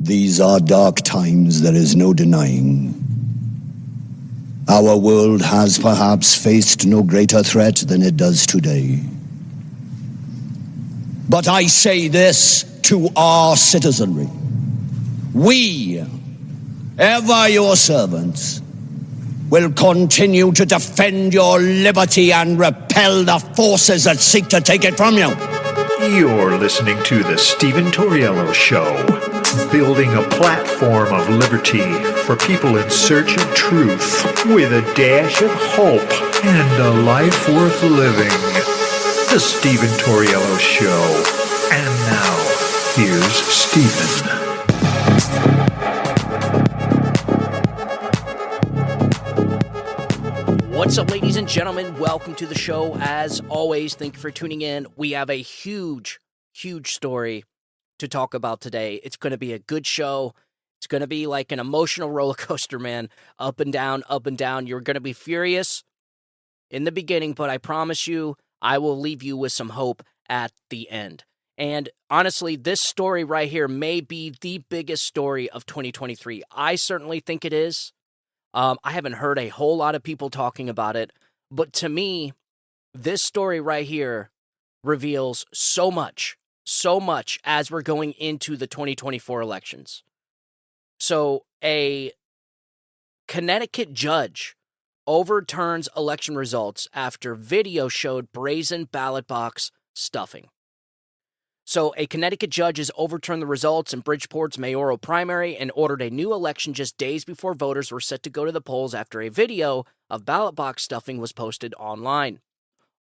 These are dark times, there is no denying. Our world has perhaps faced no greater threat than it does today. But I say this to our citizenry. We, ever your servants, will continue to defend your liberty and repel the forces that seek to take it from you. You're listening to the Steven Tauriello Show, building a platform of liberty for people in search of truth with a dash of hope and a life worth living. The Steven Tauriello Show. And now, here's Steven. What's up, ladies and gentlemen? Welcome to the show. As always, thank you for tuning in. We have a huge story to talk about today. It's going to be a good show. It's going to be like an emotional roller coaster, man. Up and down, up and down. You're going to be furious in the beginning, but I promise you, I will leave you with some hope at the end. And honestly, this story right here may be the biggest story of 2023. I certainly think it is. I haven't heard a whole lot of people talking about it, but to me, this story right here reveals so much as we're going into the 2024 elections. So a Connecticut judge overturns election results after video showed brazen ballot box stuffing. So a Connecticut judge has overturned the results in Bridgeport's mayoral primary and ordered a new election just days before voters were set to go to the polls after a video of ballot box stuffing was posted online.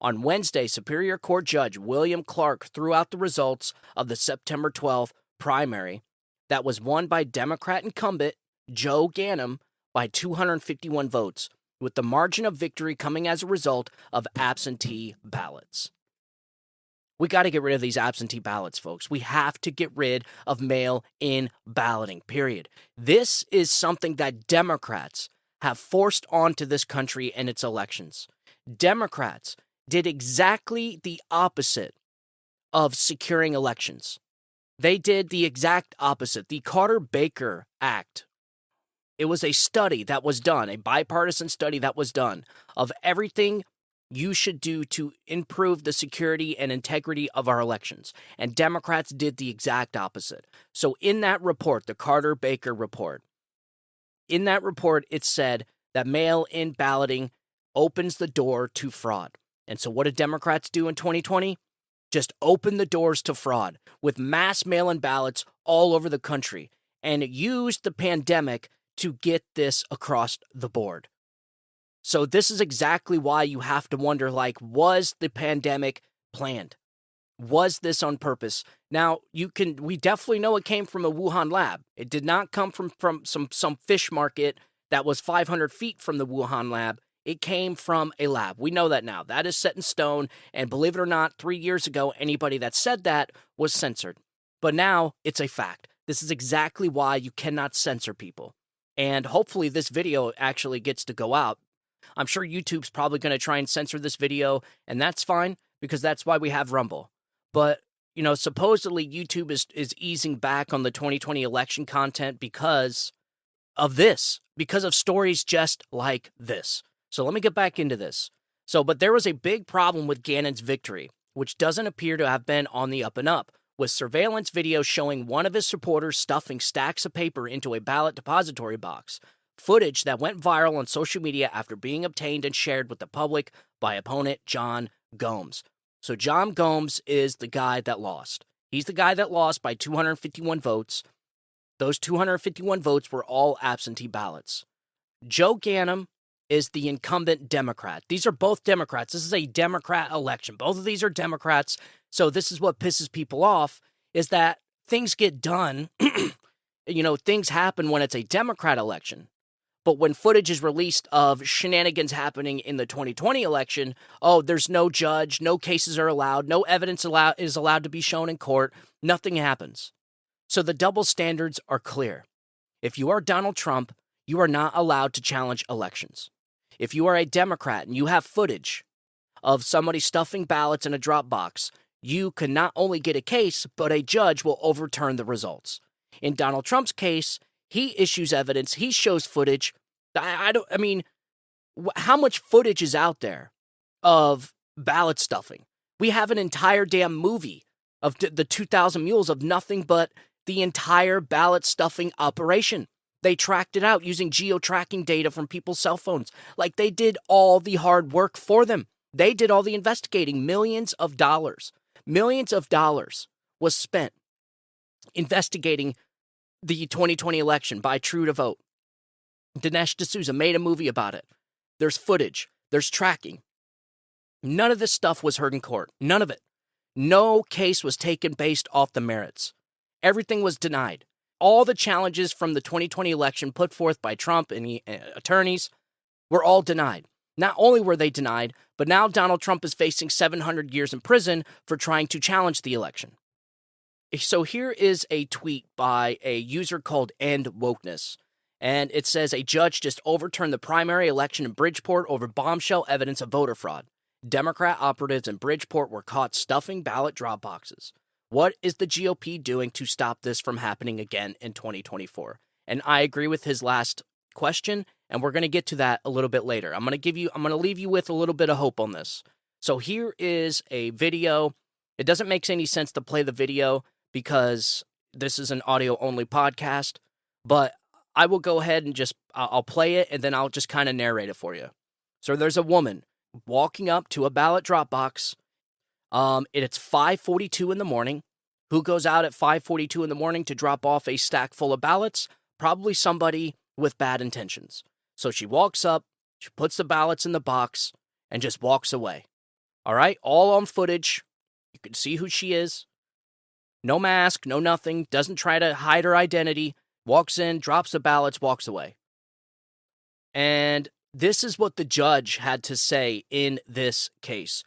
On Wednesday, Superior Court Judge William Clark threw out the results of the September 12th primary that was won by Democrat incumbent Joe Ganim by 251 votes, with the margin of victory coming as a result of absentee ballots. We got to get rid of these absentee ballots, folks. We have to get rid of mail-in balloting, period. This is something that Democrats have forced onto this country and its elections. Democrats did exactly the opposite of securing elections. They did the exact opposite. The Carter-Baker Act, it was a study that was done, a bipartisan study that was done of everything you should do to improve the security and integrity of our elections. And Democrats did the exact opposite. So in that report, the Carter-Baker report, in that report, it said that mail-in balloting opens the door to fraud. And so what did Democrats do in 2020? Just open the doors to fraud with mass mail-in ballots all over the country and used the pandemic to get this across the board. So this is exactly why you have to wonder, was the pandemic planned? Was this on purpose? Now, we definitely know it came from a Wuhan lab. It did not come from some fish market that was 500 feet from the Wuhan lab. It came from a lab. We know that now. That is set in stone. And believe it or not, 3 years ago, anybody that said that was censored. But now it's a fact. This is exactly why you cannot censor people. And hopefully this video actually gets to go out. I'm sure YouTube's probably going to try and censor this video, and that's fine, because that's why we have Rumble. But, supposedly YouTube is easing back on the 2020 election content because of this, because of stories just like this. So let me get back into this. But there was a big problem with Gannon's victory, which doesn't appear to have been on the up and up, with surveillance video showing one of his supporters stuffing stacks of paper into a ballot depository box. Footage that went viral on social media after being obtained and shared with the public by opponent John Gomes. So John Gomes is the guy that lost. He's the guy that lost by 251 votes. Those 251 votes were all absentee ballots. Joe Ganim is the incumbent Democrat. These are both Democrats. This is a Democrat election. Both of these are Democrats. So this is what pisses people off, is that things get done. Things happen when it's a Democrat election. But when footage is released of shenanigans happening in the 2020 election, there's no judge, no cases are allowed, no evidence is allowed to be shown in court, nothing happens. So the double standards are clear. If you are Donald Trump, you are not allowed to challenge elections. If you are a Democrat and you have footage of somebody stuffing ballots in a drop box, you can not only get a case, but a judge will overturn the results. In Donald Trump's case, he issues evidence, he shows footage. I mean, how much footage is out there of ballot stuffing? We have an entire damn movie of the 2,000 Mules of nothing but the entire ballot stuffing operation. They tracked it out using geo-tracking data from people's cell phones. Like, they did all the hard work for them. They did all the investigating. Millions of dollars was spent investigating the 2020 election by True to Vote. Dinesh D'Souza made a movie about it. There's footage. There's tracking. None of this stuff was heard in court. None of it. No case was taken based off the merits. Everything was denied. All the challenges from the 2020 election put forth by Trump and the attorneys were all denied. Not only were they denied, but now Donald Trump is facing 700 years in prison for trying to challenge the election. So here is a tweet by a user called End Wokeness. And it says, a judge just overturned the primary election in Bridgeport over bombshell evidence of voter fraud. Democrat operatives in Bridgeport were caught stuffing ballot drop boxes. What is the GOP doing to stop this from happening again in 2024? And I agree with his last question, and we're going to get to that a little bit later. I'm going to leave you with a little bit of hope on this. So here is a video. It doesn't make any sense to play the video because this is an audio-only podcast, but I will go ahead and I'll play it, and then I'll just kind of narrate it for you. So there's a woman walking up to a ballot drop box. It's 5:42 in the morning. Who goes out at 5:42 in the morning to drop off a stack full of ballots? Probably somebody with bad intentions. So she walks up, she puts the ballots in the box, and just walks away. All right? All on footage. You can see who she is. No mask, no nothing. Doesn't try to hide her identity. Walks in, drops the ballots, walks away. And this is what the judge had to say in this case.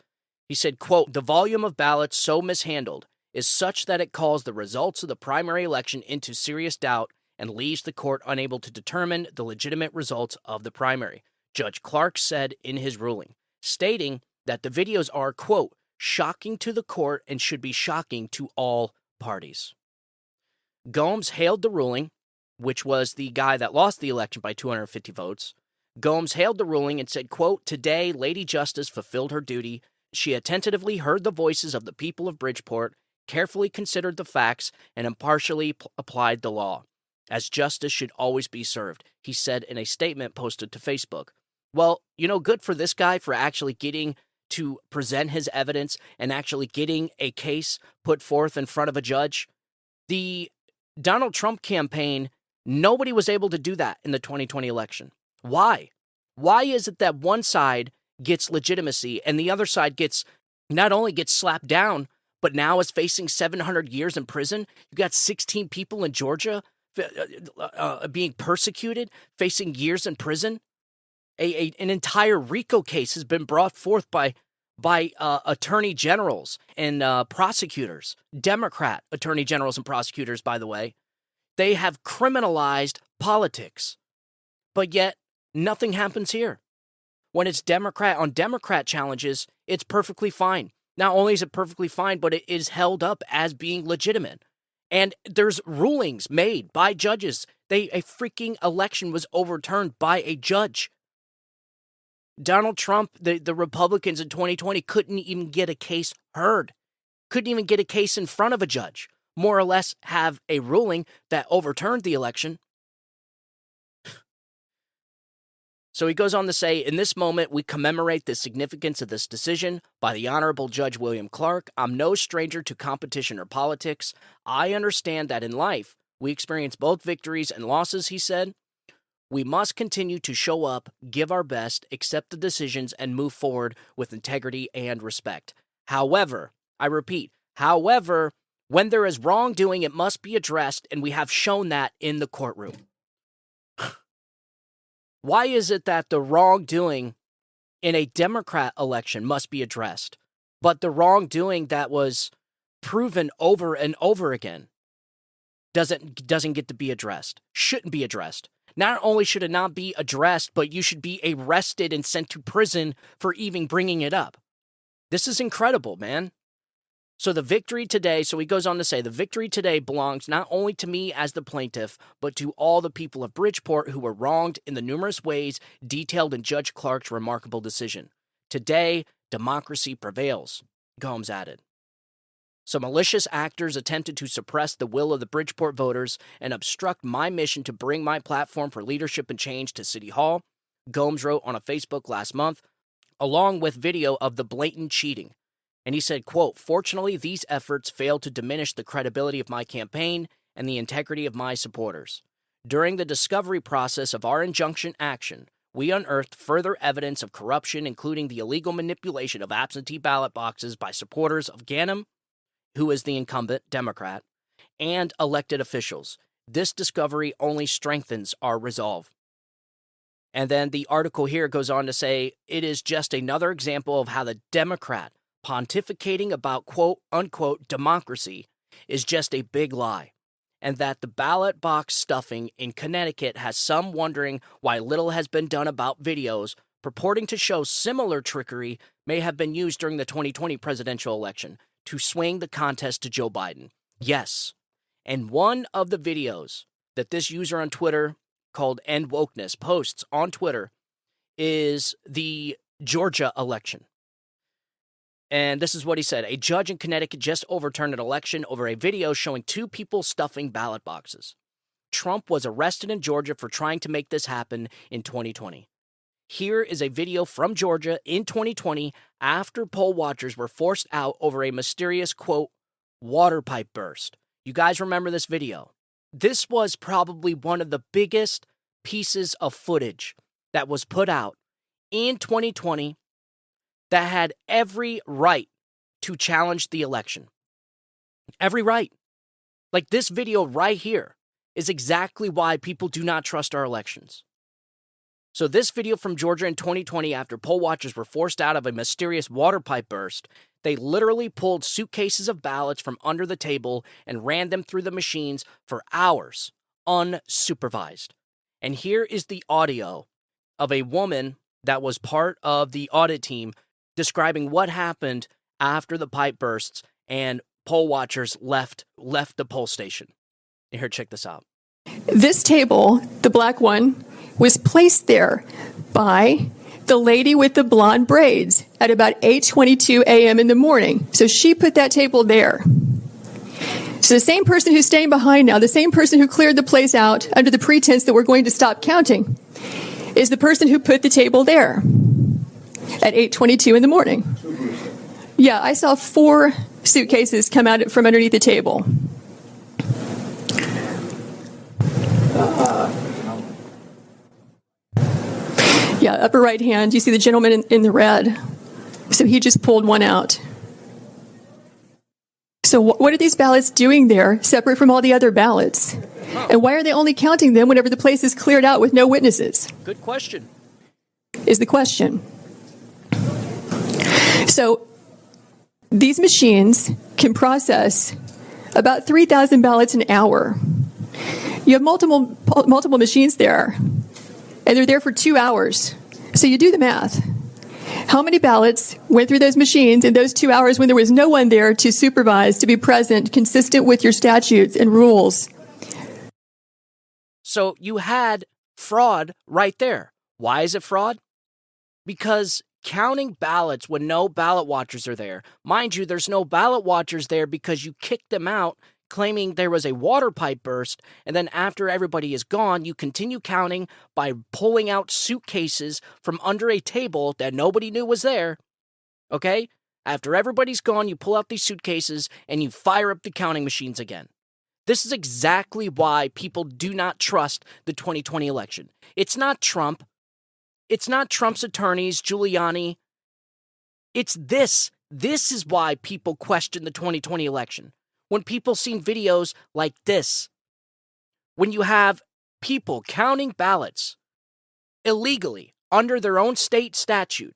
He said, quote, the volume of ballots so mishandled is such that it calls the results of the primary election into serious doubt and leaves the court unable to determine the legitimate results of the primary, Judge Clark said in his ruling, stating that the videos are, quote, shocking to the court and should be shocking to all parties. Gomes hailed the ruling, which was the guy that lost the election by 250 votes. Gomes hailed the ruling and said, quote, today, Lady Justice fulfilled her duty. She attentively heard the voices of the people of Bridgeport, carefully considered the facts, and impartially applied the law, as justice should always be served, he said in a statement posted to Facebook. Well, good for this guy for actually getting to present his evidence and actually getting a case put forth in front of a judge. The Donald Trump campaign, nobody was able to do that in the 2020 election. Why? Why is it that one side gets legitimacy and the other side not only gets slapped down, but now is facing 700 years in prison? You got 16 people in Georgia being persecuted, facing years in prison. An entire RICO case has been brought forth by attorney generals and prosecutors, Democrat attorney generals and prosecutors, by the way. They have criminalized politics, but yet nothing happens here. When it's Democrat on Democrat challenges, it's perfectly fine. Not only is it perfectly fine, but it is held up as being legitimate. And there's rulings made by judges. A freaking election was overturned by a judge. Donald Trump, the Republicans in 2020 couldn't even get a case heard. Couldn't even get a case in front of a judge. More or less have a ruling that overturned the election. So he goes on to say, in this moment, we commemorate the significance of this decision by the Honorable Judge William Clark. I'm no stranger to competition or politics. I understand that in life, we experience both victories and losses, he said. We must continue to show up, give our best, accept the decisions, and move forward with integrity and respect. However, I repeat, when there is wrongdoing, it must be addressed, and we have shown that in the courtroom. Why is it that the wrongdoing in a Democrat election must be addressed, but the wrongdoing that was proven over and over again doesn't get to be addressed, shouldn't be addressed? Not only should it not be addressed, but you should be arrested and sent to prison for even bringing it up. This is incredible, man. So the victory today, so he goes on to say, the victory today belongs not only to me as the plaintiff, but to all the people of Bridgeport who were wronged in the numerous ways detailed in Judge Clark's remarkable decision. Today, democracy prevails, Gomes added. So malicious actors attempted to suppress the will of the Bridgeport voters and obstruct my mission to bring my platform for leadership and change to City Hall, Gomes wrote on a Facebook last month, along with video of the blatant cheating. And he said, quote, "Fortunately, these efforts failed to diminish the credibility of my campaign and the integrity of my supporters. During the discovery process of our injunction action, we unearthed further evidence of corruption, including the illegal manipulation of absentee ballot boxes by supporters of Ganim, who is the incumbent Democrat, and elected officials. This discovery only strengthens our resolve." And then the article here goes on to say, it is just another example of how the Democrat pontificating about quote-unquote democracy is just a big lie, and that the ballot box stuffing in Connecticut has some wondering why little has been done about videos purporting to show similar trickery may have been used during the 2020 presidential election to swing the contest to Joe Biden. Yes, and one of the videos that this user on Twitter called End Wokeness posts on Twitter is the Georgia election. And this is what he said. A judge in Connecticut just overturned an election over a video showing two people stuffing ballot boxes. Trump was arrested in Georgia for trying to make this happen in 2020. Here is a video from Georgia in 2020 after poll watchers were forced out over a mysterious, quote, water pipe burst. You guys remember this video? This was probably one of the biggest pieces of footage that was put out in 2020 that had every right to challenge the election. Every right. Like this video right here is exactly why people do not trust our elections. So this video from Georgia in 2020, after poll watchers were forced out of a mysterious water pipe burst, they literally pulled suitcases of ballots from under the table and ran them through the machines for hours, unsupervised. And here is the audio of a woman that was part of the audit team describing what happened after the pipe bursts and poll watchers left the poll station. Here, check this out. This table, the black one, was placed there by the lady with the blonde braids at about 8:22 a.m. in the morning. So she put that table there. So the same person who's staying behind now, the same person who cleared the place out under the pretense that we're going to stop counting, is the person who put the table there at 8:22 in the morning. Yeah, I saw 4 suitcases come out from underneath the table. Yeah, upper right hand, you see the gentleman in the red. So he just pulled one out. So what are these ballots doing there, separate from all the other ballots? And why are they only counting them whenever the place is cleared out with no witnesses? Good question. Is the question. So these machines can process about 3,000 ballots an hour. You have multiple machines there, and they're there for 2 hours. So you do the math. How many ballots went through those machines in those 2 hours when there was no one there to supervise, to be present, consistent with your statutes and rules? So you had fraud right there. Why is it fraud? Because counting ballots when no ballot watchers are there. Mind you, there's no ballot watchers there because you kicked them out, claiming there was a water pipe burst, and then after everybody is gone, you continue counting by pulling out suitcases from under a table that nobody knew was there, okay? After everybody's gone, you pull out these suitcases and you fire up the counting machines again. This is exactly why people do not trust the 2020 election. It's not Trump. It's not Trump's attorneys, Giuliani. It's this. This is why people question the 2020 election. When people see videos like this, when you have people counting ballots illegally under their own state statute,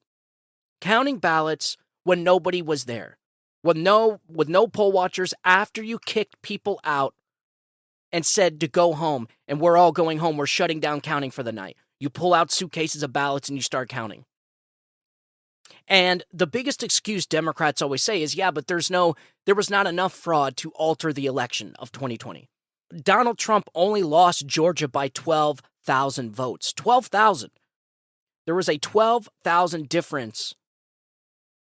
counting ballots when nobody was there, with no poll watchers after you kicked people out and said to go home, and we're all going home, we're shutting down counting for the night. You pull out suitcases of ballots and you start counting. And the biggest excuse Democrats always say is, yeah, but there was not enough fraud to alter the election of 2020. Donald Trump only lost Georgia by 12,000 votes. 12,000. There was a 12,000 difference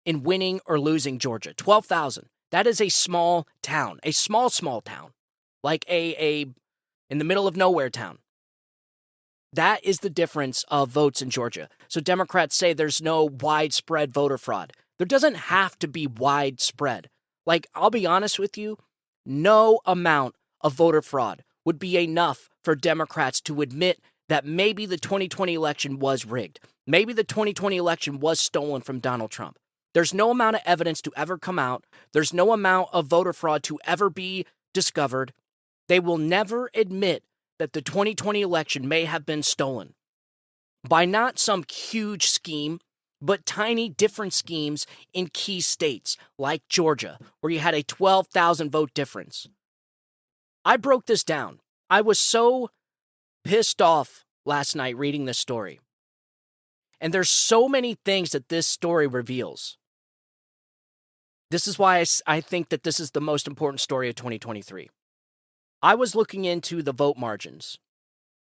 in winning or losing Georgia. 12,000. That is a small town, a small town, like a in the middle of nowhere town. That is the difference of votes in Georgia. So Democrats say there's no widespread voter fraud. There doesn't have to be widespread. Like, I'll be honest with you, no amount of voter fraud would be enough for Democrats to admit that maybe the 2020 election was rigged. Maybe the 2020 election was stolen from Donald Trump. There's no amount of evidence to ever come out. There's no amount of voter fraud to ever be discovered. They will never admit that the 2020 election may have been stolen by not some huge scheme, but tiny different schemes in key states like Georgia, where you had a 12,000 vote difference. I broke this down. I was so pissed off last night reading this story. And there's so many things that this story reveals. This is why I think that this is the most important story of 2023. I was looking into the vote margins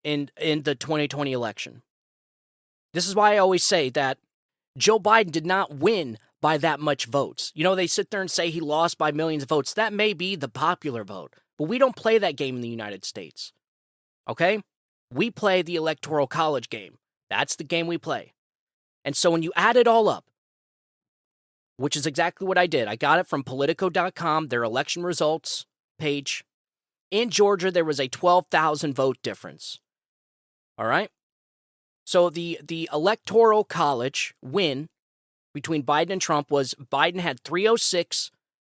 in the 2020 election. This is why I always say that Joe Biden did not win by that much votes. You know, they sit there and say he lost by millions of votes. That may be the popular vote, but we don't play that game in the United States. Okay? We play the Electoral College game. That's the game we play. And so when you add it all up, which is exactly what I did. I got it from Politico.com, their election results page. In Georgia, there was a 12,000 vote difference. All right? So the Electoral College win between Biden and Trump was Biden had 306,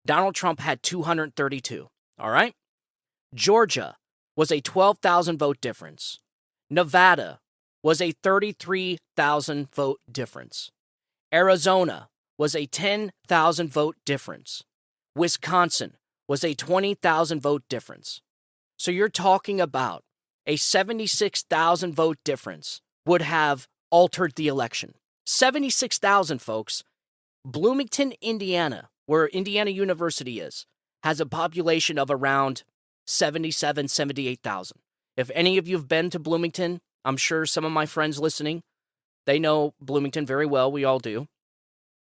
Donald Trump had 232. All right? Georgia was a 12,000 vote difference. Nevada was a 33,000 vote difference. Arizona was a 10,000 vote difference. Wisconsin was a 20,000 vote difference. So you're talking about a 76,000 vote difference would have altered the election. 76,000, folks. Bloomington, Indiana, where Indiana University is, has a population of around 77, 78,000. If any of you have been to Bloomington, I'm sure some of my friends listening, they know Bloomington very well. We all do.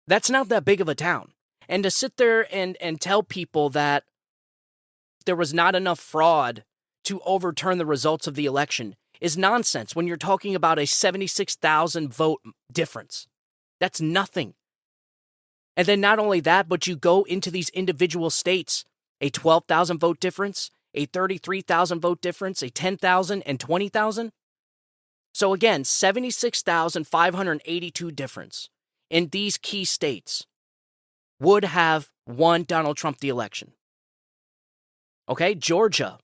That's not that big of a town. And to sit there and tell people that there was not enough fraud to overturn the results of the election is nonsense when you're talking about a 76,000 vote difference. That's nothing. And then not only that, but you go into these individual states, a 12,000 vote difference, a 33,000 vote difference, a 10,000 and 20,000. So again, 76,582 difference in these key states would have won Donald Trump the election. Okay, Georgia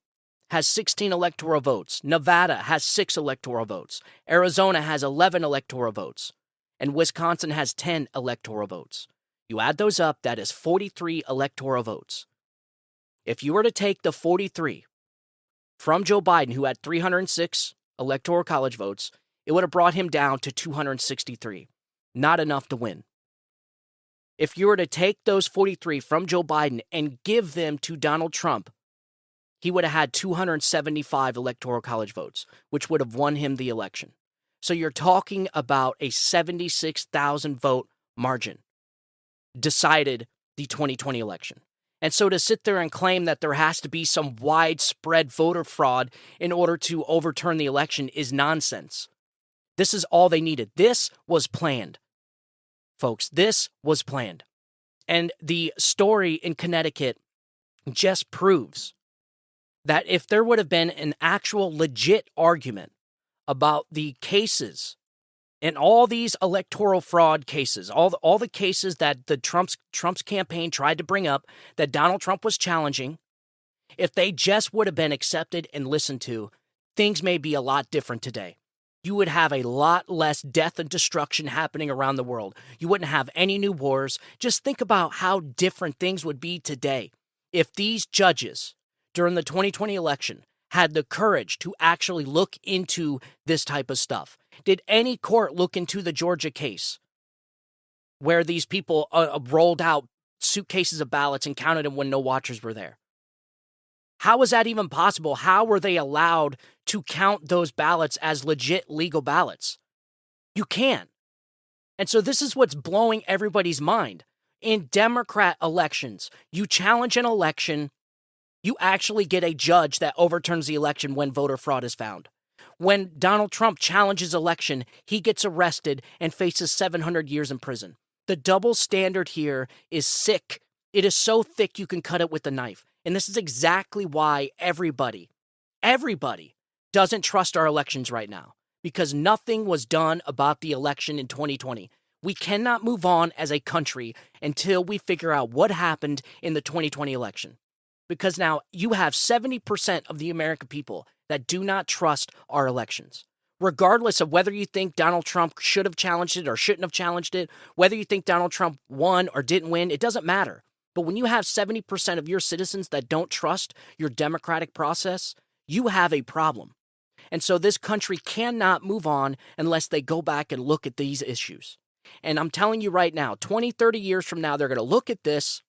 has 16 electoral votes. Nevada has 6 electoral votes. Arizona has 11 electoral votes. And Wisconsin has 10 electoral votes. You add those up, that is 43 electoral votes. If you were to take the 43 from Joe Biden, who had 306 electoral college votes, it would have brought him down to 263. Not enough to win. If you were to take those 43 from Joe Biden and give them to Donald Trump, he would have had 275 electoral college votes, which would have won him the election. So you're talking about a 76,000 vote margin decided the 2020 election. And so to sit there and claim that there has to be some widespread voter fraud in order to overturn the election is nonsense. This is all they needed. This was planned. Folks, this was planned. And the story in Connecticut just proves that if there would have been an actual legit argument about the cases and all these electoral fraud cases, all the cases that the Trump's campaign tried to bring up that Donald Trump was challenging, if they just would have been accepted and listened to, things may be a lot different today. You would have a lot less death and destruction happening around the world. You wouldn't have any new wars. Just think about how different things would be today if these judges during the 2020 election had the courage to actually look into this type of stuff. Did any court look into the Georgia case? where these people rolled out suitcases of ballots and counted them when no watchers were there. How was that even possible? How were they allowed to count those ballots as legit legal ballots? You can't. And so this is what's blowing everybody's mind. In Democrat elections, you challenge an election, you actually get a judge that overturns the election when voter fraud is found. When Donald Trump challenges election, he gets arrested and faces 700 years in prison. The double standard here is sick. It is so thick you can cut it with a knife. And this is exactly why everybody doesn't trust our elections right now, because nothing was done about the election in 2020. We cannot move on as a country until we figure out what happened in the 2020 election. Because now you have 70% of the American people that do not trust our elections. Regardless of whether you think Donald Trump should have challenged it or shouldn't have challenged it, whether you think Donald Trump won or didn't win, it doesn't matter. But when you have 70% of your citizens that don't trust your democratic process, you have a problem. And so this country cannot move on unless they go back and look at these issues. And I'm telling you right now, 20, 30 years from now, they're going to look at this.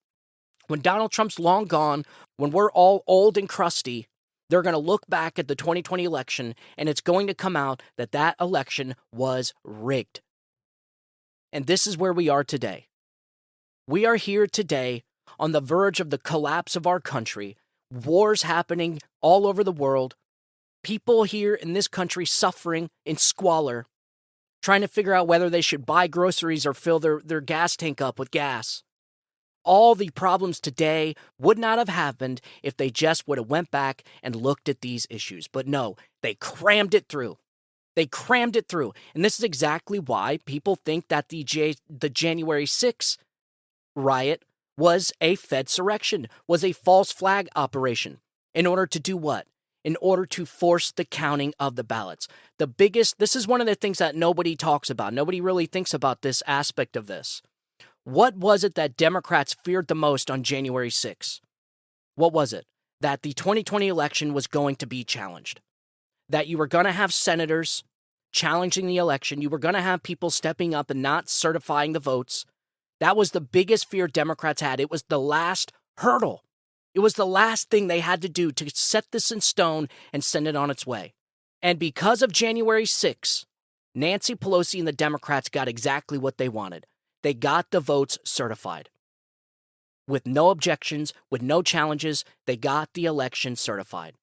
When Donald Trump's long gone, when we're all old and crusty, they're going to look back at the 2020 election, and it's going to come out that that election was rigged. And this is where we are today. We are here today on the verge of the collapse of our country, wars happening all over the world, people here in this country suffering in squalor, trying to figure out whether they should buy groceries or fill their gas tank up with gas. All the problems today would not have happened if they just would have went back and looked at these issues. But no, they crammed it through. They crammed it through. And this is exactly why people think that the January 6th riot was a Fedsurrection, was a false flag operation. In order to do what? In order to force the counting of the ballots. This is one of the things that nobody talks about. Nobody really thinks about this aspect of this. What was it that Democrats feared the most on January 6th? What was it? That the 2020 election was going to be challenged. That you were going to have senators challenging the election. You were going to have people stepping up and not certifying the votes. That was the biggest fear Democrats had. It was the last hurdle. It was the last thing they had to do to set this in stone and send it on its way. And because of January 6th, Nancy Pelosi and the Democrats got exactly what they wanted. They got the votes certified. With no objections, with no challenges, they got the election certified.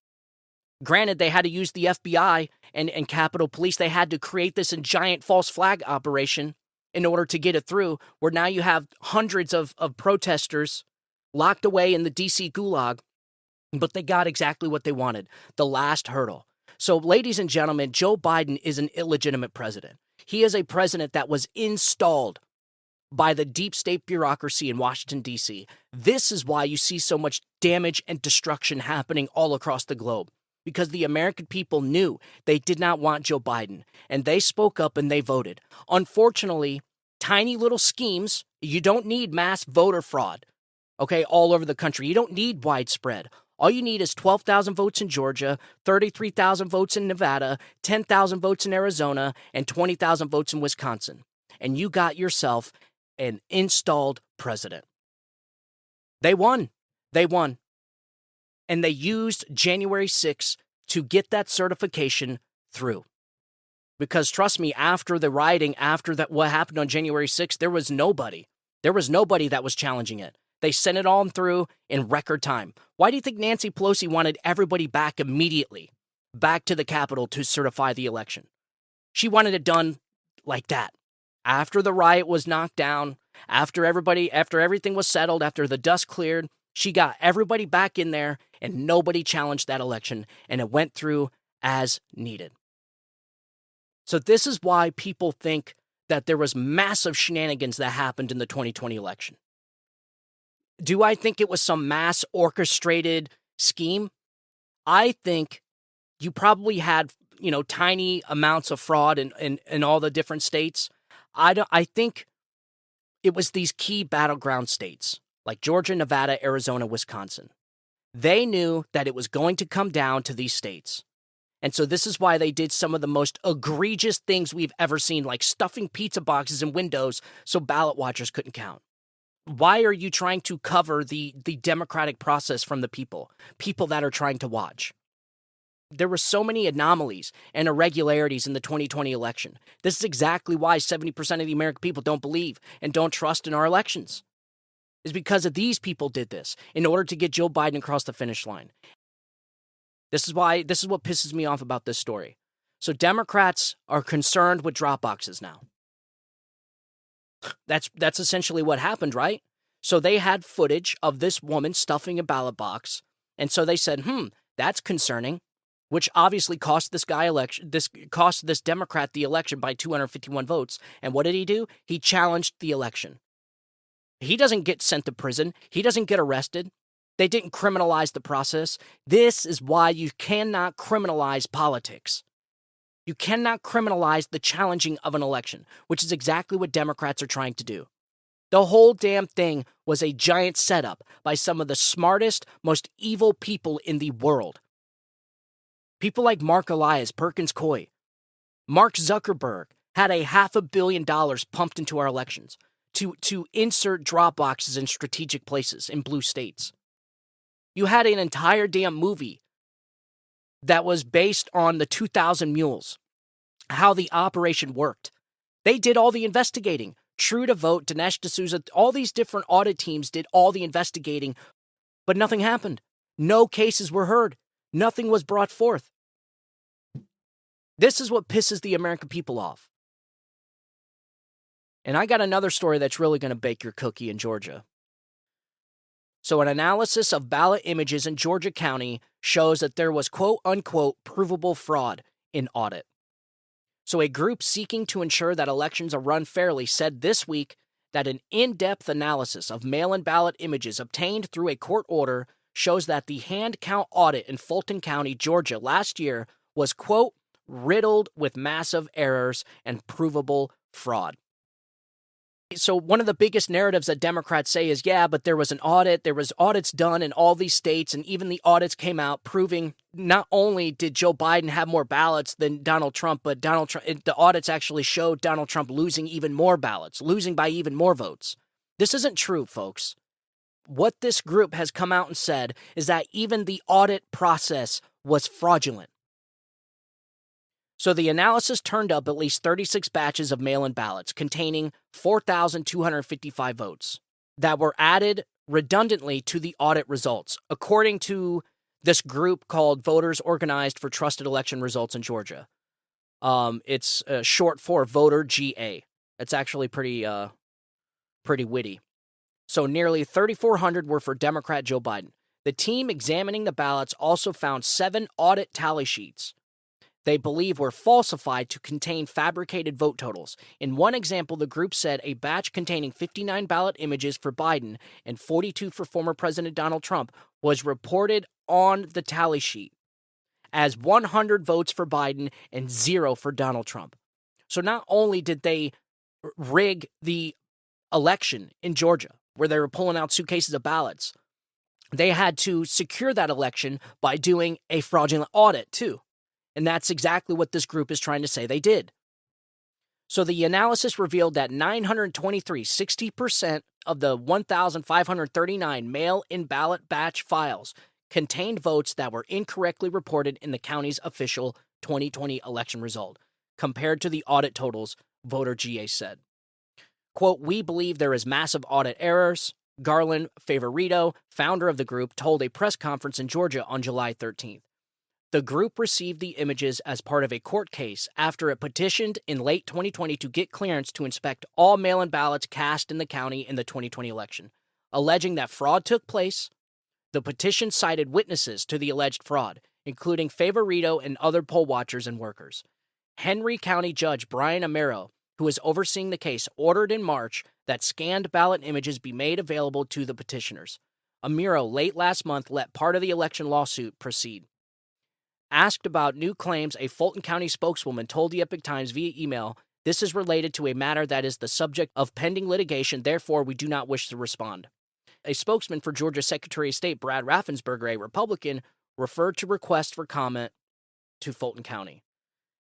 Granted, they had to use the FBI and Capitol Police. They had to create this giant false flag operation in order to get it through, where now you have hundreds of protesters locked away in the D.C. gulag, but they got exactly what they wanted, the last hurdle. So, ladies and gentlemen, Joe Biden is an illegitimate president. He is a president that was installed by the deep state bureaucracy in Washington, D.C. This is why you see so much damage and destruction happening all across the globe, because the American people knew they did not want Joe Biden, and they spoke up and they voted. Unfortunately, tiny little schemes, you don't need mass voter fraud, okay, all over the country. You don't need widespread. All you need is 12,000 votes in Georgia, 33,000 votes in Nevada, 10,000 votes in Arizona, and 20,000 votes in Wisconsin. And you got yourself an installed president. They won. They won. And they used January 6th to get that certification through. Because trust me, after the rioting, after that, what happened on January 6th, there was nobody. There was nobody that was challenging it. They sent it on through in record time. Why do you think Nancy Pelosi wanted everybody back immediately, back to the Capitol to certify the election? She wanted it done like that. After the riot was knocked down, after everything was settled, after the dust cleared, she got everybody back in there and nobody challenged that election, and it went through as needed. So this is why people think that there was massive shenanigans that happened in the 2020 election. Do I think it was some mass orchestrated scheme? I think you probably had, tiny amounts of fraud in all the different states. I think it was these key battleground states like Georgia, Nevada, Arizona, Wisconsin. They knew that it was going to come down to these states. And so this is why they did some of the most egregious things we've ever seen, like stuffing pizza boxes in windows so ballot watchers couldn't count. Why are you trying to cover the democratic process from the people that are trying to watch? There were so many anomalies and irregularities in the 2020 election. This is exactly why 70% of the American people don't believe and don't trust in our elections. It's because of these people did this in order to get Joe Biden across the finish line. This is what pisses me off about this story. So Democrats are concerned with drop boxes now. That's essentially what happened, right? So they had footage of this woman stuffing a ballot box, and so they said, that's concerning, which obviously cost this Democrat the election by 251 votes. And what did he do? He challenged the election. He doesn't get sent to prison. He doesn't get arrested. They didn't criminalize the process. This is why you cannot criminalize politics. You cannot criminalize the challenging of an election, which is exactly what Democrats are trying to do. The whole damn thing was a giant setup by some of the smartest, most evil people in the world. People like Mark Elias, Perkins Coie, Mark Zuckerberg had $500 million pumped into our elections to insert drop boxes in strategic places in blue states. You had an entire damn movie that was based on the 2000 Mules, how the operation worked. They did all the investigating. True to Vote, Dinesh D'Souza, all these different audit teams did all the investigating, but nothing happened. No cases were heard. Nothing was brought forth. This is what pisses the American people off. And I got another story that's really going to bake your cookie in Georgia. So an analysis of ballot images in Georgia County shows that there was quote-unquote provable fraud in audit. So a group seeking to ensure that elections are run fairly said this week that an in-depth analysis of mail-in ballot images obtained through a court order shows that the hand count audit in Fulton County, Georgia last year was, quote, riddled with massive errors and provable fraud. So one of the biggest narratives that Democrats say is, yeah, but there was an audit. There was audits done in all these states, and even the audits came out proving not only did Joe Biden have more ballots than Donald Trump, but the audits actually showed Donald Trump losing even more ballots, losing by even more votes. This isn't true, folks. What this group has come out and said is that even the audit process was fraudulent. So the analysis turned up at least 36 batches of mail-in ballots containing 4,255 votes that were added redundantly to the audit results, according to this group called Voters Organized for Trusted Election Results in Georgia. It's short for Voter GA. It's actually pretty witty. So nearly 3,400 were for Democrat Joe Biden. The team examining the ballots also found 7 audit tally sheets they believe were falsified to contain fabricated vote totals. In one example, the group said a batch containing 59 ballot images for Biden and 42 for former President Donald Trump was reported on the tally sheet as 100 votes for Biden and 0 for Donald Trump. So not only did they rig the election in Georgia, where they were pulling out suitcases of ballots, they had to secure that election by doing a fraudulent audit, too. And that's exactly what this group is trying to say they did. So the analysis revealed that 923, 60% of the 1,539 mail-in ballot batch files contained votes that were incorrectly reported in the county's official 2020 election result, compared to the audit totals, Voter GA said. Quote, we believe there is massive audit errors, Garland Favorito, founder of the group, told a press conference in Georgia on July 13th. The group received the images as part of a court case after it petitioned in late 2020 to get clearance to inspect all mail-in ballots cast in the county in the 2020 election. Alleging that fraud took place, the petition cited witnesses to the alleged fraud, including Favorito and other poll watchers and workers. Henry County Judge Brian Amero, who is overseeing the case, ordered in March that scanned ballot images be made available to the petitioners. Amero, late last month, let part of the election lawsuit proceed. Asked about new claims, a Fulton County spokeswoman told the Epoch Times via email, this is related to a matter that is the subject of pending litigation, therefore we do not wish to respond. A spokesman for Georgia Secretary of State Brad Raffensperger, a Republican, referred to requests for comment to Fulton County.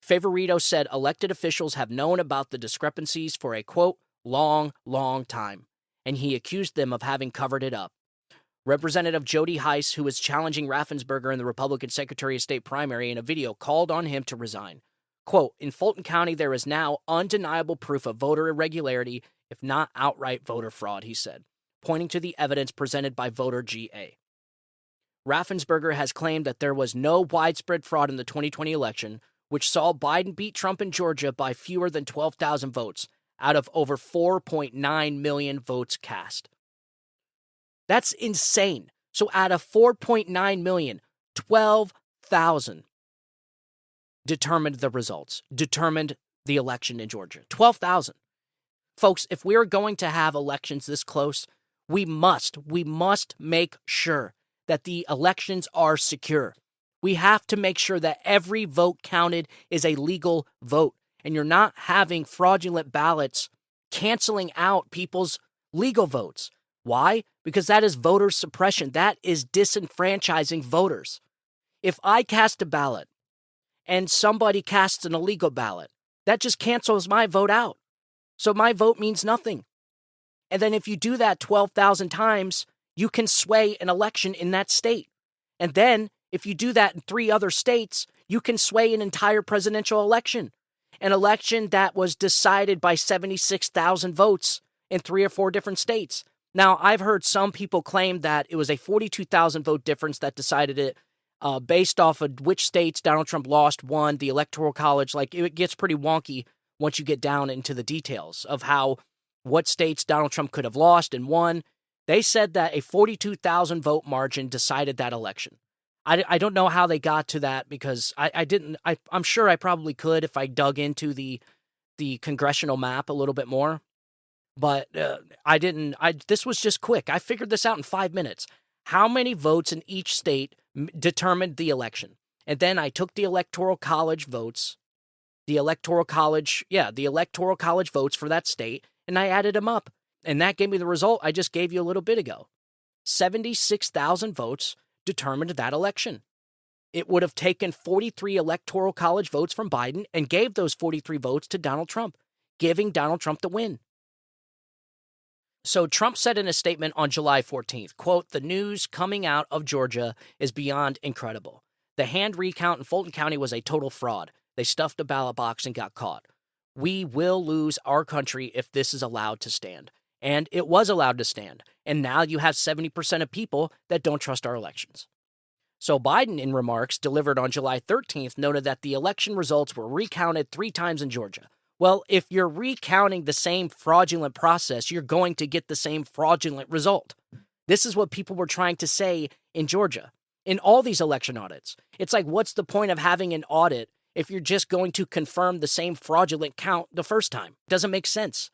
Favorito said elected officials have known about the discrepancies for a, quote, long, long time, and he accused them of having covered it up. Representative Jody Heiss, who was challenging Raffensperger in the Republican Secretary of State primary in a video, called on him to resign. Quote, in Fulton County, there is now undeniable proof of voter irregularity, if not outright voter fraud, he said, pointing to the evidence presented by voter GA. Raffensperger has claimed that there was no widespread fraud in the 2020 election, which saw Biden beat Trump in Georgia by fewer than 12,000 votes out of over 4.9 million votes cast. That's insane. So out of 4.9 million, 12,000 determined the results, determined the election in Georgia. 12,000. Folks, if we are going to have elections this close, we must make sure that the elections are secure. We have to make sure that every vote counted is a legal vote, and you're not having fraudulent ballots canceling out people's legal votes. Why? Because that is voter suppression. That is disenfranchising voters. If I cast a ballot and somebody casts an illegal ballot, that just cancels my vote out. So my vote means nothing. And then if you do that 12,000 times, you can sway an election in that state. And then if you do that in 3 other states, you can sway an entire presidential election. An election that was decided by 76,000 votes in 3 or 4 different states. Now, I've heard some people claim that it was a 42,000 vote difference that decided it based off of which states Donald Trump lost, won, the Electoral College. Like, it gets pretty wonky once you get down into the details of what states Donald Trump could have lost and won. They said that a 42,000 vote margin decided that election. I don't know how they got to that because I'm sure I probably could if I dug into the congressional map a little bit more. But I didn't. This was just quick. I figured this out in 5 minutes. How many votes in each state determined the election? And then I took the Electoral College votes, the Electoral College votes for that state, and I added them up. And that gave me the result I just gave you a little bit ago. 76,000 votes determined that election. It would have taken 43 Electoral College votes from Biden and gave those 43 votes to Donald Trump, giving Donald Trump the win. So Trump said in a statement on July 14th, quote, the news coming out of Georgia is beyond incredible. The hand recount in Fulton County was a total fraud. They stuffed a ballot box and got caught. We will lose our country if this is allowed to stand. And it was allowed to stand. And now you have 70% of people that don't trust our elections. So Biden, in remarks delivered on July 13th, noted that the election results were recounted 3 times in Georgia. Well, if you're recounting the same fraudulent process, you're going to get the same fraudulent result. This is what people were trying to say in Georgia, in all these election audits. It's like, what's the point of having an audit if you're just going to confirm the same fraudulent count the first time? It doesn't make sense.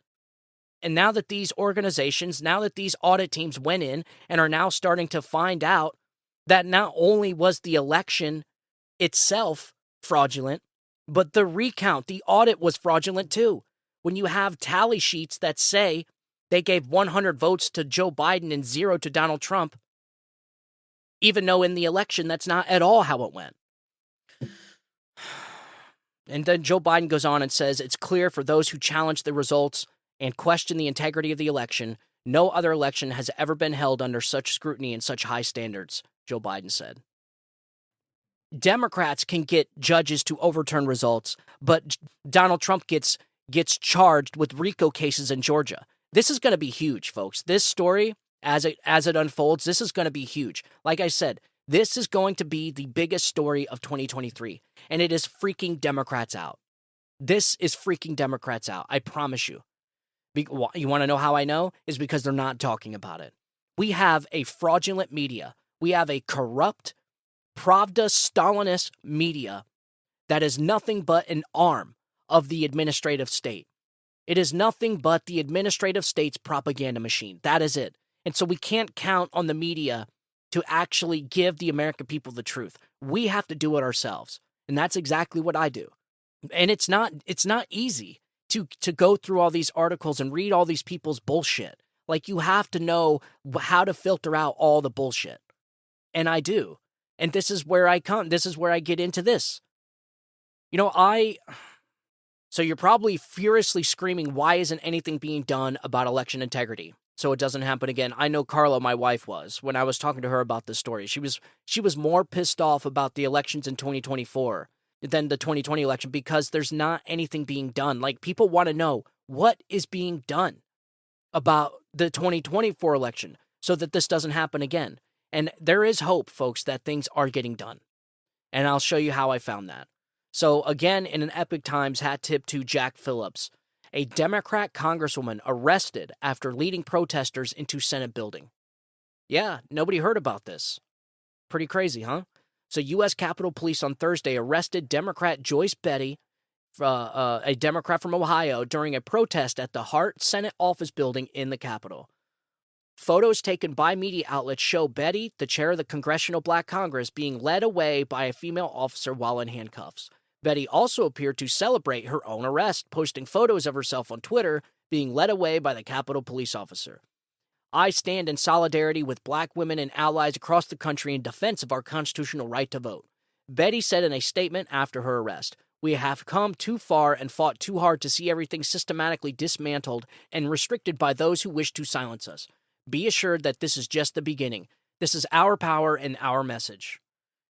And now that these organizations, now that these audit teams went in and are now starting to find out that not only was the election itself fraudulent, but the recount, the audit was fraudulent too. When you have tally sheets that say they gave 100 votes to Joe Biden and 0 to Donald Trump, even though in the election that's not at all how it went. And then Joe Biden goes on and says, it's clear for those who challenge the results and question the integrity of the election, no other election has ever been held under such scrutiny and such high standards, Joe Biden said. Democrats can get judges to overturn results, but Donald Trump gets charged with RICO cases in Georgia. This is going to be huge, folks. This story, as it unfolds, this is going to be huge. Like I said, this is going to be the biggest story of 2023, and it is freaking Democrats out. This is freaking Democrats out. I promise you. You want to know how I know? Is because they're not talking about it. We have a fraudulent media. We have a corrupt, Pravda Stalinist media that is nothing but an arm of the administrative state. It is nothing but the administrative state's propaganda machine. That is it. And so we can't count on the media to actually give the American people the truth. We have to do it ourselves. And that's exactly what I do. And it's not easy to go through all these articles and read all these people's bullshit. Like, you have to know how to filter out all the bullshit. And I do. And this is where I come. This is where I get into this. So you're probably furiously screaming, why isn't anything being done about election integrity so it doesn't happen again? I know Carla, my wife, was when I was talking to her about this story. She was more pissed off about the elections in 2024 than the 2020 election because there's not anything being done. Like, people want to know what is being done about the 2024 election so that this doesn't happen again. And there is hope, folks, that things are getting done. And I'll show you how I found that. So again, in an Epic Times hat tip to Jack Phillips, a Democrat congresswoman arrested after leading protesters into Senate building. Yeah, nobody heard about this. Pretty crazy, huh? So U.S. Capitol Police on Thursday arrested Democrat Joyce Betty, a Democrat from Ohio, during a protest at the Hart Senate office building in the Capitol. Photos taken by media outlets show Betty, the chair of the Congressional Black Congress, being led away by a female officer while in handcuffs. Betty also appeared to celebrate her own arrest, posting photos of herself on Twitter being led away by the Capitol Police officer. I stand in solidarity with Black women and allies across the country in defense of our constitutional right to vote, Betty said in a statement after her arrest. We have come too far and fought too hard to see everything systematically dismantled and restricted by those who wish to silence us. Be assured that this is just the beginning. This is our power and our message.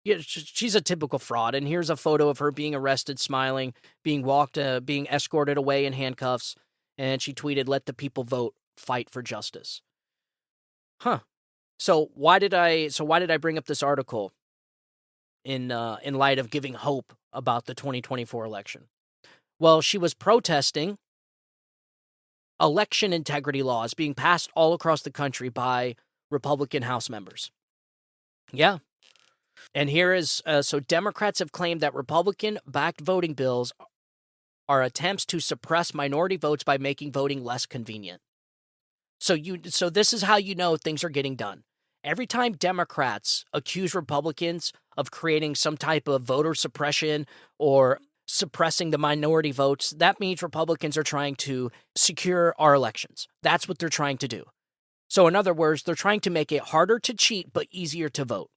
Yeah, she's a typical fraud, and here's a photo of her being arrested, smiling, being escorted away in handcuffs, and she tweeted, "Let the people vote, fight for justice." Huh. So why did I bring up this article in light of giving hope about the 2024 election? Well, she was protesting election integrity laws being passed all across the country by Republican House members. Yeah. And here is, so Democrats have claimed that Republican-backed voting bills are attempts to suppress minority votes by making voting less convenient. So this is how you know things are getting done. Every time Democrats accuse Republicans of creating some type of voter suppression or suppressing the minority votes, that means Republicans are trying to secure our elections. That's what they're trying to do. So in other words, they're trying to make it harder to cheat but easier to vote.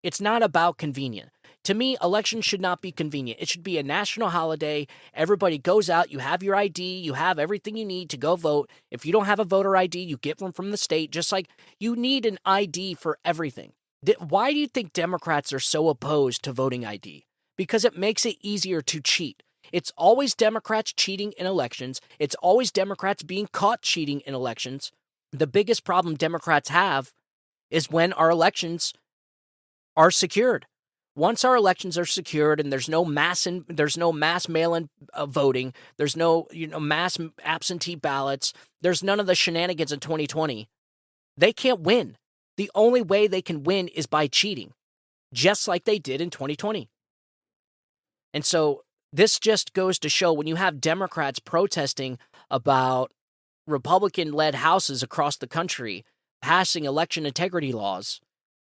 It's not about convenient. To me, elections should not be convenient. It should be a national holiday. Everybody goes out, you have your ID, you have everything you need to go vote. If you don't have a voter ID, you get one from the state, just like you need an ID for everything. Why do you think Democrats are so opposed to voting ID? Because it makes it easier to cheat. It's always Democrats cheating in elections. It's always Democrats being caught cheating in elections. The biggest problem Democrats have is when our elections are secured. Once our elections are secured and there's no mass mail-in voting, there's no mass absentee ballots, there's none of the shenanigans in 2020, they can't win. The only way they can win is by cheating, just like they did in 2020. And so this just goes to show when you have Democrats protesting about Republican-led houses across the country passing election integrity laws,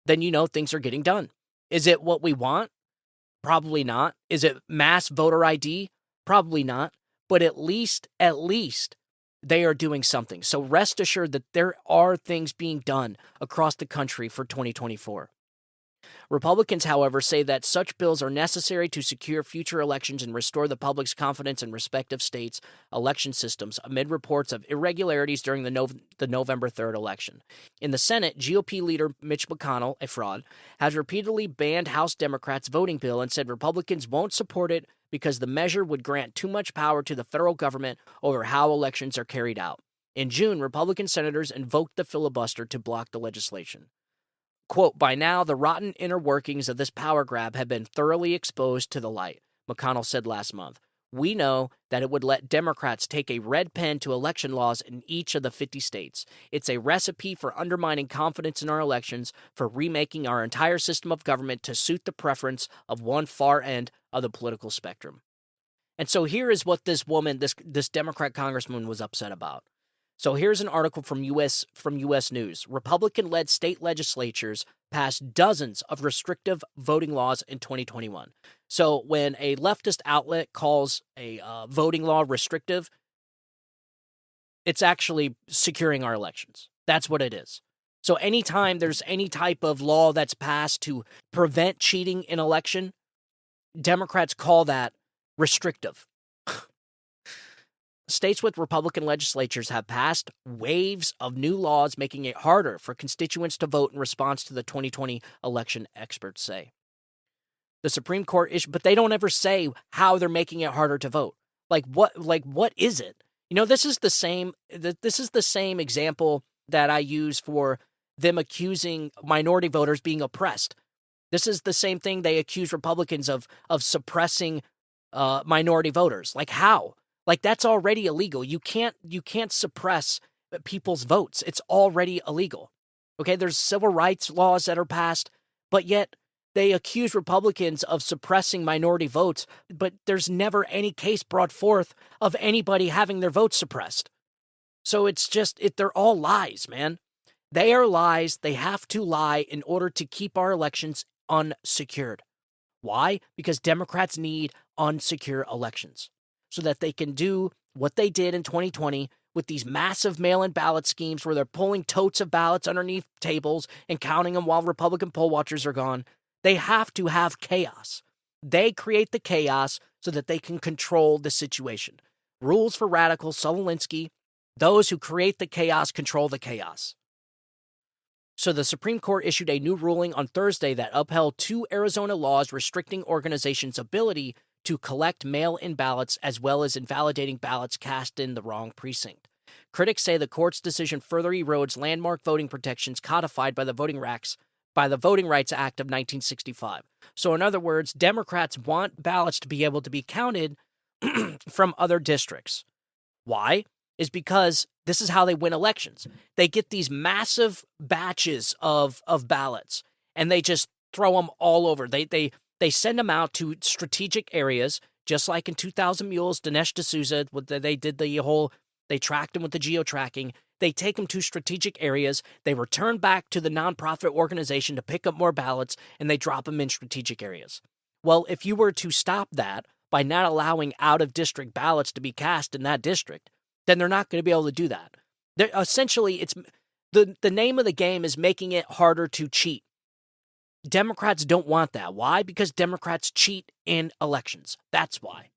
then you know things are getting done. Is it what we want? Probably not. Is it mass voter ID? Probably not. But at least they are doing something. So rest assured that there are things being done across the country for 2024. Republicans, however, say that such bills are necessary to secure future elections and restore the public's confidence in respective states' election systems amid reports of irregularities during the November 3rd election. In the Senate, GOP leader Mitch McConnell, a fraud, has repeatedly banned House Democrats' voting bill and said Republicans won't support it because the measure would grant too much power to the federal government over how elections are carried out. In June, Republican senators invoked the filibuster to block the legislation. Quote, "By now, the rotten inner workings of this power grab have been thoroughly exposed to the light," McConnell said last month. "We know that it would let Democrats take a red pen to election laws in each of the 50 states. It's a recipe for undermining confidence in our elections, for remaking our entire system of government to suit the preference of one far end of the political spectrum." And so here is what this woman, this Democrat congresswoman was upset about. So here's an article from U.S. News. Republican-led state legislatures passed dozens of restrictive voting laws in 2021. So when a leftist outlet calls a voting law restrictive, it's actually securing our elections. That's what it is. So anytime there's any type of law that's passed to prevent cheating in election, Democrats call that restrictive. States with Republican legislatures have passed waves of new laws making it harder for constituents to vote in response to the 2020 election, experts say. The Supreme Court but they don't ever say how they're making it harder to vote. What is it? You know, this is the same example that I use for them accusing minority voters being oppressed. This is the same thing they accuse Republicans of suppressing minority voters. Like how? Like that's already illegal. You can't suppress people's votes. It's already illegal. Okay, there's civil rights laws that are passed, but yet they accuse Republicans of suppressing minority votes, but there's never any case brought forth of anybody having their votes suppressed. So they're all lies, man. They are lies. They have to lie in order to keep our elections unsecured. Why? Because Democrats need unsecure elections so that they can do what they did in 2020 with these massive mail-in ballot schemes where they're pulling totes of ballots underneath tables and counting them while Republican poll watchers are gone. They have to have chaos. They create the chaos so that they can control the situation. Rules for radicals, Saul Alinsky, those who create the chaos control the chaos. So the Supreme Court issued a new ruling on Thursday that upheld 2 Arizona laws restricting organizations' ability to collect mail-in ballots as well as invalidating ballots cast in the wrong precinct. Critics say the court's decision further erodes landmark voting protections codified by the Voting Rights Act of 1965. So in other words, Democrats want ballots to be able to be counted from other districts. Why? Is because this is how they win elections. They get these massive batches of ballots, and they just throw them all over. They send them out to strategic areas, just like in 2000 Mules, Dinesh D'Souza, they tracked them with the geo-tracking. They take them to strategic areas. They return back to the nonprofit organization to pick up more ballots, and they drop them in strategic areas. Well, if you were to stop that by not allowing out-of-district ballots to be cast in that district, then they're not going to be able to do that. Essentially, it's the name of the game is making it harder to cheat. Democrats don't want that. Why? Because Democrats cheat in elections. That's why.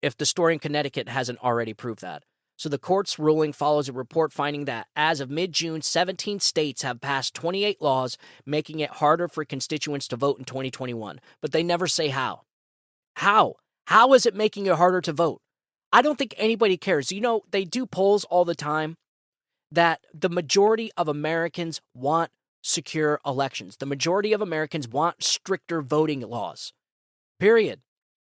If the story in Connecticut hasn't already proved that. So the court's ruling follows a report finding that as of mid-June, 17 states have passed 28 laws making it harder for constituents to vote in 2021. But they never say how. How? How is it making it harder to vote? I don't think anybody cares. You know, they do polls all the time that the majority of Americans want secure elections. The majority of Americans want stricter voting laws. Period.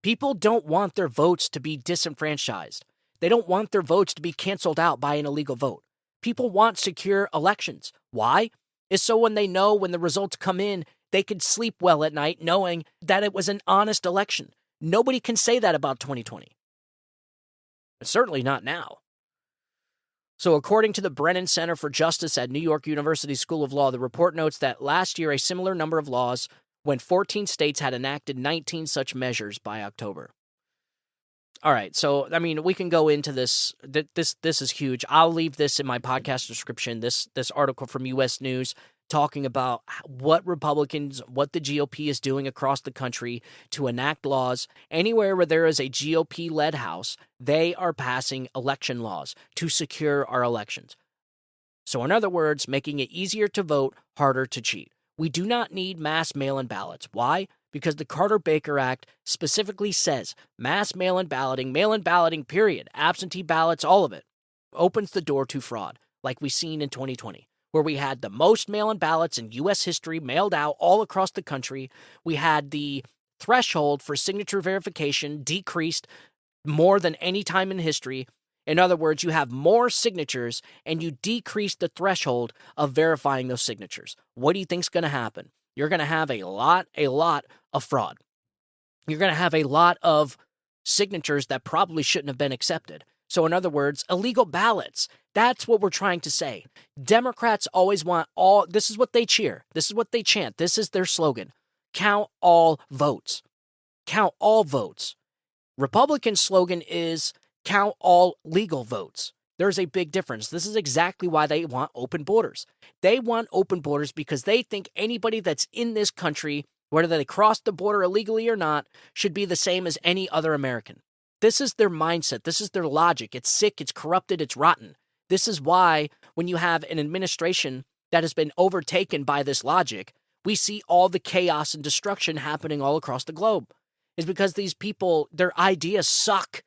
People don't want their votes to be disenfranchised. They don't want their votes to be canceled out by an illegal vote. People want secure elections. Why? It's so when they know when the results come in, they can sleep well at night knowing that it was an honest election. Nobody can say that about 2020. Certainly not now. So according to the Brennan Center for Justice at New York University School of Law, the report notes that last year a similar number of laws when 14 states had enacted 19 such measures by October. All right, so, I mean, we can go into this. This is huge. I'll leave this in my podcast description, this article from U.S. News talking about what the GOP is doing across the country to enact laws. Anywhere where there is a GOP-led house, they are passing election laws to secure our elections. So in other words, making it easier to vote, harder to cheat. We do not need mass mail-in ballots. Why? Because the Carter-Baker Act specifically says mass mail-in balloting, period, absentee ballots, all of it, opens the door to fraud, like we've seen in 2020. Where we had the most mail-in ballots in U.S. history mailed out all across the country. We had the threshold for signature verification decreased more than any time in history. In other words, you have more signatures and you decrease the threshold of verifying those signatures. What do you think's going to happen? You're going to have a lot of fraud. You're going to have a lot of signatures that probably shouldn't have been accepted. So in other words, illegal ballots. That's what we're trying to say. Democrats always want all, this is what they cheer. This is what they chant. This is their slogan. Count all votes. Count all votes. Republican slogan is count all legal votes. There's a big difference. This is exactly why they want open borders. They want open borders because they think anybody that's in this country whether they crossed the border illegally or not, should be the same as any other American. This is their mindset. This is their logic. It's sick, it's corrupted, it's rotten. This is why when you have an administration that has been overtaken by this logic, we see all the chaos and destruction happening all across the globe. Is because these people, their ideas suck.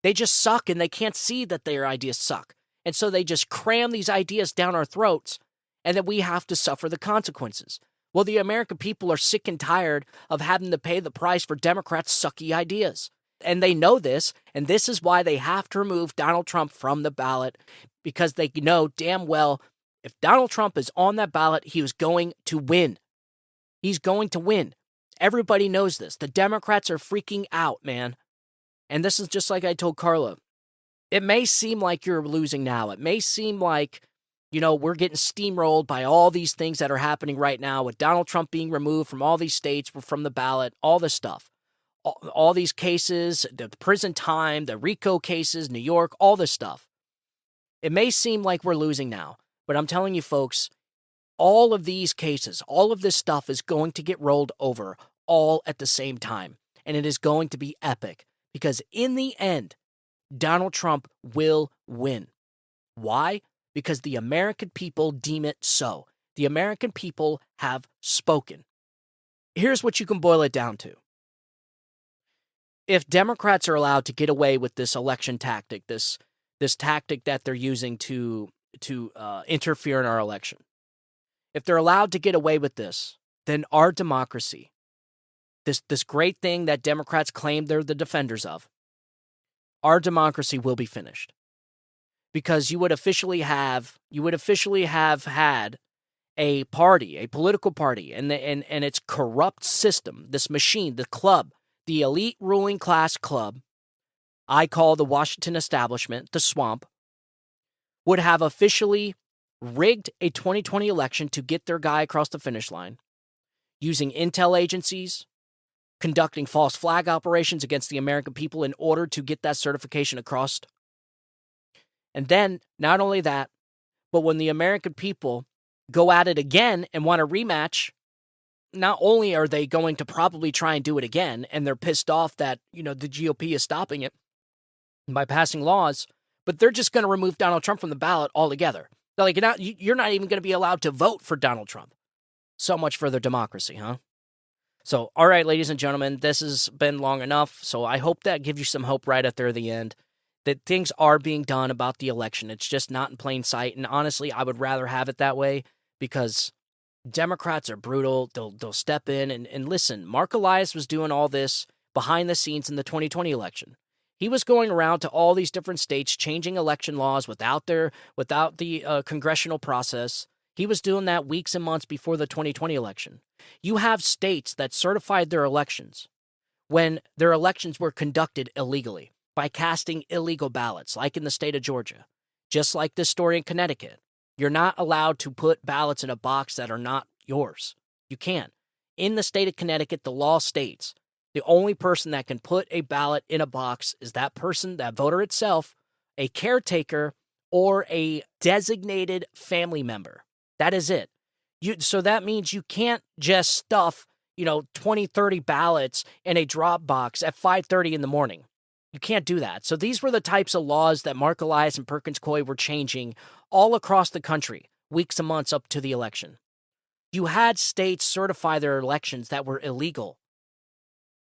They just suck, and they can't see that their ideas suck. And so they just cram these ideas down our throats, and then we have to suffer the consequences. Well, the American people are sick and tired of having to pay the price for Democrats' sucky ideas. And they know this, and this is why they have to remove Donald Trump from the ballot, because they know damn well if Donald Trump is on that ballot, he is going to win. He's going to win. Everybody knows this. The Democrats are freaking out, man. And this is just like I told Carla. It may seem like you're losing now. It may seem like, we're getting steamrolled by all these things that are happening right now with Donald Trump being removed from all these states, from the ballot, all this stuff. All these cases, the prison time, the RICO cases, New York, all this stuff. It may seem like we're losing now, but I'm telling you folks, all of these cases, all of this stuff is going to get rolled over all at the same time. And it is going to be epic because in the end, Donald Trump will win. Why? Because the American people deem it so. The American people have spoken. Here's what you can boil it down to. If Democrats are allowed to get away with this election tactic, this tactic that they're using to interfere in our election, if they're allowed to get away with this, then our democracy, this great thing that Democrats claim they're the defenders of, our democracy will be finished. Because you would officially have had a party, a political party, and its corrupt system, this machine, the club, the elite ruling class club, I call the Washington establishment, the swamp, would have officially rigged a 2020 election to get their guy across the finish line, using intel agencies, conducting false flag operations against the American people in order to get that certification across. And then, not only that, but when the American people go at it again and want a rematch, not only are they going to probably try and do it again, and they're pissed off that, the GOP is stopping it by passing laws, but they're just going to remove Donald Trump from the ballot altogether. They're like, you're not even going to be allowed to vote for Donald Trump. So much for their democracy, huh? So, all right, ladies and gentlemen, this has been long enough, so I hope that gives you some hope right at the end, that things are being done about the election. It's just not in plain sight, and honestly, I would rather have it that way, because Democrats are brutal. They'll step in, and listen, Mark Elias was doing all this behind the scenes in the 2020 election. He was going around to all these different states, changing election laws without the congressional process. He was doing that weeks and months before the 2020 election. You have states that certified their elections when their elections were conducted illegally by casting illegal ballots, like in the state of Georgia. Just like this story in Connecticut. You're not allowed to put ballots in a box that are not yours. You can't. In the state of Connecticut, the law states the only person that can put a ballot in a box is that person, that voter itself, a caretaker, or a designated family member. That is it. So that means you can't just stuff, 20, 30 ballots in a drop box at 5:30 in the morning. You can't do that. So these were the types of laws that Mark Elias and Perkins Coie were changing all across the country, weeks and months up to the election. You had states certify their elections that were illegal.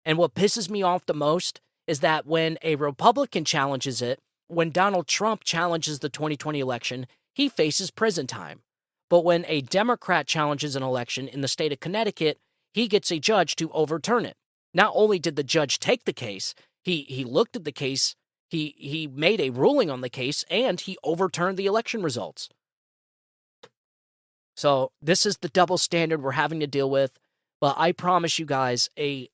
And what pisses me off the most is that when a Republican challenges it, when Donald Trump challenges the 2020 election, he faces prison time. But when a Democrat challenges an election in the state of Connecticut, he gets a judge to overturn it. Not only did the judge take the case, he looked at the case, he made a ruling on the case, and he overturned the election results. So this is the double standard we're having to deal with. But I promise you guys, a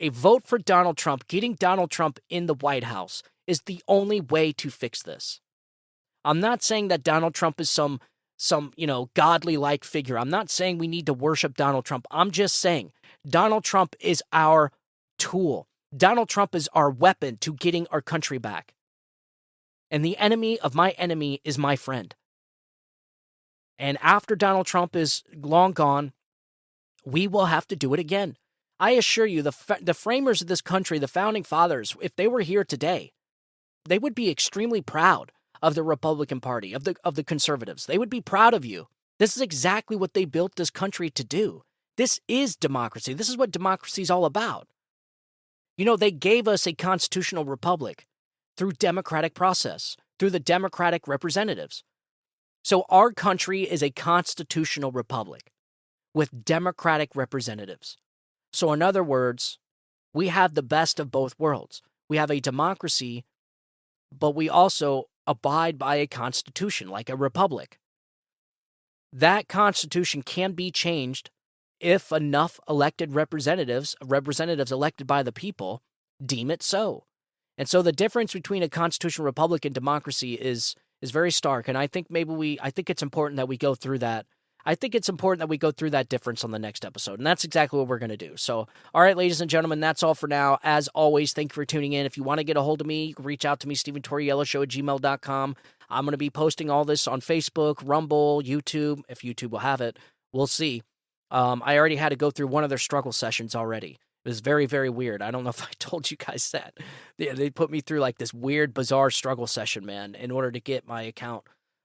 vote for Donald Trump, getting Donald Trump in the White House, is the only way to fix this. I'm not saying that Donald Trump is some godly-like figure. I'm not saying we need to worship Donald Trump. I'm just saying Donald Trump is our tool. Donald Trump is our weapon to getting our country back. And the enemy of my enemy is my friend. And after Donald Trump is long gone, we will have to do it again. I assure you, the framers of this country, the founding fathers, if they were here today, they would be extremely proud of the Republican Party, of the conservatives. They would be proud of you. This is exactly what they built this country to do. This is democracy. This is what democracy is all about. You know, they gave us a constitutional republic through democratic process, through the democratic representatives. So our country is a constitutional republic with democratic representatives. So in other words, we have the best of both worlds. We have a democracy, but we also abide by a constitution, like a republic. That constitution can be changed if enough elected representatives elected by the people, deem it so. And so the difference between a constitutional republic and democracy is very stark. And I think I think it's important that we go through that. I think it's important that we go through that difference on the next episode. And that's exactly what we're going to do. So, all right, ladies and gentlemen, that's all for now. As always, thank you for tuning in. If you want to get a hold of me, you can reach out to me, StevenTaurielloShow@gmail.com. I'm going to be posting all this on Facebook, Rumble, YouTube, if YouTube will have it. We'll see. I already had to go through one of their struggle sessions already. It was very, very weird. I don't know if I told you guys that. They put me through like this weird, bizarre struggle session, man, in order to get my account,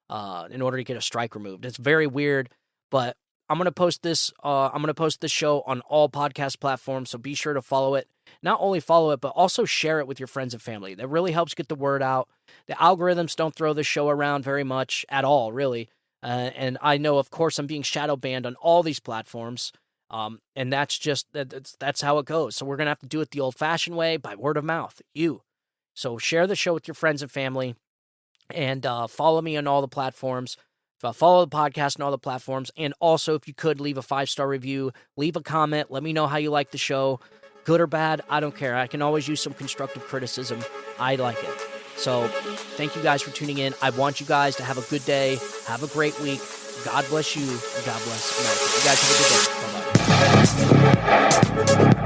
in order to get a strike removed. It's very weird, but I'm gonna post this. I'm gonna post this show on all podcast platforms, so be sure to follow it. Not only follow it, but also share it with your friends and family. That really helps get the word out. The algorithms don't throw this show around very much at all, really. And I know, of course, I'm being shadow banned on all these platforms. And that's how it goes. So we're going to have to do it the old-fashioned way, by word of mouth, So share the show with your friends and family, and follow me on all the platforms. Follow the podcast on all the platforms. And also, if you could, leave a 5-star review, leave a comment, let me know how you like the show. Good or bad, I don't care. I can always use some constructive criticism. I like it. So thank you guys for tuning in. I want you guys to have a good day. Have a great week. God bless you. God bless America. You guys have a good day. Bye-bye.